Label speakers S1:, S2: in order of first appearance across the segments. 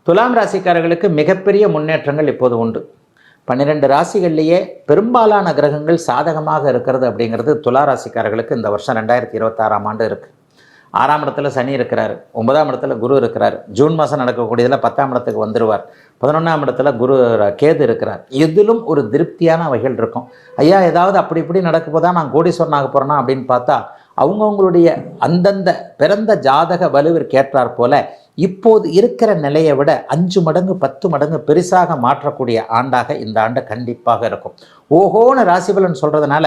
S1: துலாம் ராசிக்காரர்களுக்கு மிகப்பெரிய முன்னேற்றங்கள் இப்போது உண்டு. 12 ராசிகள்லேயே பெரும்பாலான கிரகங்கள் சாதகமாக இருக்கிறது அப்படிங்கிறது துலா ராசிக்காரர்களுக்கு இந்த வருஷம் 2026ஆம் ஆண்டு இருக்குது. 6ஆம் இடத்துல சனி இருக்கிறார், 9ஆம் இடத்துல குரு இருக்கிறார், ஜூன் மாதம் நடக்கக்கூடியதில் 10ஆம் இடத்துக்கு வந்துடுவார், 11ஆம் இடத்துல கேது இருக்கிறார். இதிலும் ஒரு திருப்தியான வகைகள் இருக்கும். ஐயா ஏதாவது அப்படி இப்படி நடக்க போதா நான் கோடீஸ்வரன் ஆக போகிறேன்னா அப்படின்னு பார்த்தா அவங்கவுங்களுடைய அந்தந்த பிறந்த ஜாதக வலுவிற்கேற்றாற் போல இப்போது இருக்கிற நிலையை விட 5 மடங்கு 10 மடங்கு பெருசாக மாற்றக்கூடிய ஆண்டாக இந்த ஆண்டு கண்டிப்பாக இருக்கும். ஓஹோன்னு ராசிபலன் சொல்கிறதுனால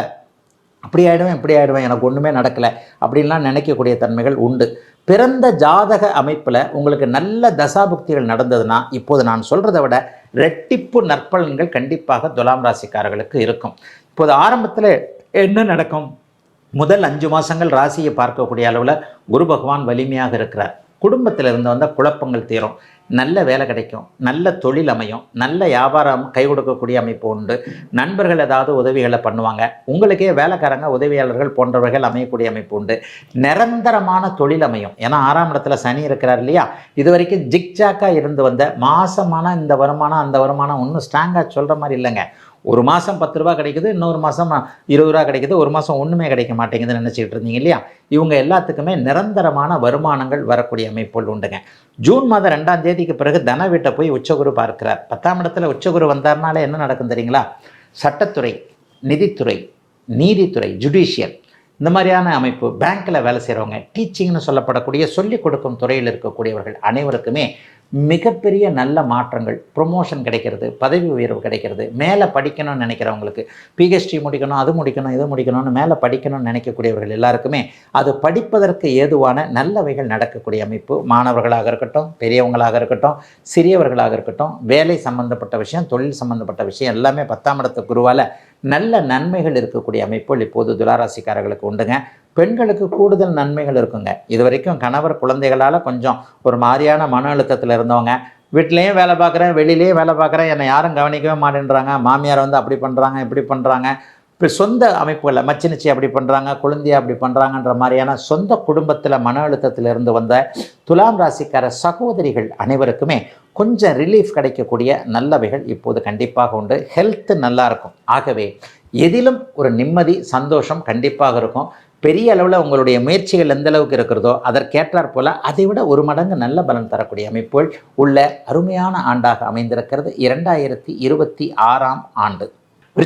S1: அப்படி ஆகிடுவேன் இப்படி ஆகிடுவேன் எனக்கு ஒன்றுமே நடக்கலை அப்படின்லாம் நினைக்கக்கூடிய தன்மைகள் உண்டு. பிறந்த ஜாதக அமைப்பில் உங்களுக்கு நல்ல தசாபுக்திகள் நடந்ததுன்னா இப்போது நான் சொல்கிறத விட ரெட்டிப்பு நற்பலன்கள் கண்டிப்பாக துலாம் ராசிக்காரர்களுக்கு இருக்கும். இப்போது ஆரம்பத்தில் என்ன நடக்கும்? முதல் 5 மாதங்கள் ராசியை பார்க்கக்கூடிய அளவில் குரு பகவான் வலிமையாக இருக்கிறார். குடும்பத்தில் இருந்து வந்த குழப்பங்கள் தீரும், நல்ல வேலை கிடைக்கும், நல்ல தொழில் அமையும், நல்ல வியாபாரம் கை கொடுக்கக்கூடிய அமைப்பு உண்டு. நண்பர்கள் ஏதாவது உதவிகளை பண்ணுவாங்க, உங்களுக்கே வேலைக்காரங்க உதவியாளர்கள் போன்றவர்கள் அமையக்கூடிய அமைப்பு உண்டு. நிரந்தரமான தொழில் அமையும். ஏன்னா 6ஆம் இடத்துல சனி இருக்கிறார் இல்லையா? இது வரைக்கும் ஜிக்ஜாக்காக இருந்து வந்த மாசமான இந்த வருமானம் அந்த வருமானம் ஒன்றும் ஸ்ட்ராங்காக சொல்கிற மாதிரி இல்லைங்க. ஒரு மாதம் 10 ரூபா கிடைக்குது, இன்னொரு மாதம் 20 ரூபா கிடைக்குது, ஒரு மாதம் ஒன்றுமே கிடைக்க மாட்டேங்குதுன்னு நினச்சிக்கிட்டு இருந்தீங்க இல்லையா? இவங்க எல்லாத்துக்குமே நிரந்தரமான வருமானங்கள் வரக்கூடிய அமைப்புகள் உண்டுங்க. ஜூன் மாதம் 2ஆம் தேதிக்கு பிறகு தன வீட்டை போய் உச்சகுரு பார்க்கிறார். 10ஆம் இடத்துல உச்சகுரு வந்தார்னால என்ன நடக்கும் தெரியுங்களா? சட்டத்துறை, நிதித்துறை, நீதித்துறை, ஜுடிஷியல் இந்த மாதிரியான அமைப்பு, பேங்க்கில் வேலை செய்கிறவங்க, டீச்சிங்னு சொல்லப்படக்கூடிய சொல்லிக் கொடுக்கும் துறையில் இருக்கக்கூடியவர்கள் அனைவருக்குமே மிகப்பெரிய நல்ல மாற்றங்கள், ப்ரொமோஷன் கிடைக்கிறது, பதவி உயர்வு கிடைக்கிறது. மேலே படிக்கணும்னு நினைக்கிறவங்களுக்கு பிஹெச்டி முடிக்கணும், அது முடிக்கணும், இது முடிக்கணும்னு மேலே படிக்கணும்னு நினைக்கக்கூடியவர்கள் எல்லாருக்குமே அது படிப்பதற்கு ஏதுவான நல்லவைகள் நடக்கக்கூடிய அமைப்பு. மாணவர்களாக இருக்கட்டும், பெரியவங்களாக இருக்கட்டும், சிறியவர்களாக இருக்கட்டும், வேலை சம்பந்தப்பட்ட விஷயம், தொழில் சம்பந்தப்பட்ட விஷயம் எல்லாமே 10ஆம் இடத்து குருவால் நல்ல நன்மைகள் இருக்கக்கூடிய அமைப்புகள் இப்போது துளாராசிக்காரர்களுக்கு உண்டுங்க. பெண்களுக்கு கூடுதல் நன்மைகள் இருக்குங்க. இது வரைக்கும் கணவர் குழந்தைகளால் கொஞ்சம் ஒரு மாதிரியான மன அழுத்தத்தில் இருந்தவங்க, வீட்லேயும் வேலை பார்க்குறேன், வெளியிலேயும் வேலை பார்க்குறேன், என்னை யாரும் கவனிக்கவே மாட்டேன்றாங்க, மாமியார் வந்து அப்படி பண்ணுறாங்க இப்படி பண்ணுறாங்க, இப்போ சொந்த அமைப்புகளில் மச்சினிச்சி அப்படி பண்ணுறாங்க, குழந்தைய அப்படி பண்ணுறாங்கன்ற மாதிரியான சொந்த குடும்பத்தில் மன அழுத்தத்தில் இருந்து வந்த துலாம் ராசிக்கார சகோதரிகள் அனைவருக்குமே கொஞ்சம் ரிலீஃப் கிடைக்கக்கூடிய நல்லவைகள் இப்போது கண்டிப்பாக உண்டு. ஹெல்த்து நல்லா இருக்கும். ஆகவே எதிலும் ஒரு நிம்மதி, சந்தோஷம் கண்டிப்பாக இருக்கும். பெரிய அளவில் உங்களுடைய முயற்சிகள் எந்த அளவுக்கு இருக்கிறதோ அதற்கேற்றாற் போல் அதை விட 1 மடங்கு நல்ல பலன் தரக்கூடிய அமைப்புகள் உள்ள அருமையான ஆண்டாக அமைந்திருக்கிறது 2026ஆம் ஆண்டு.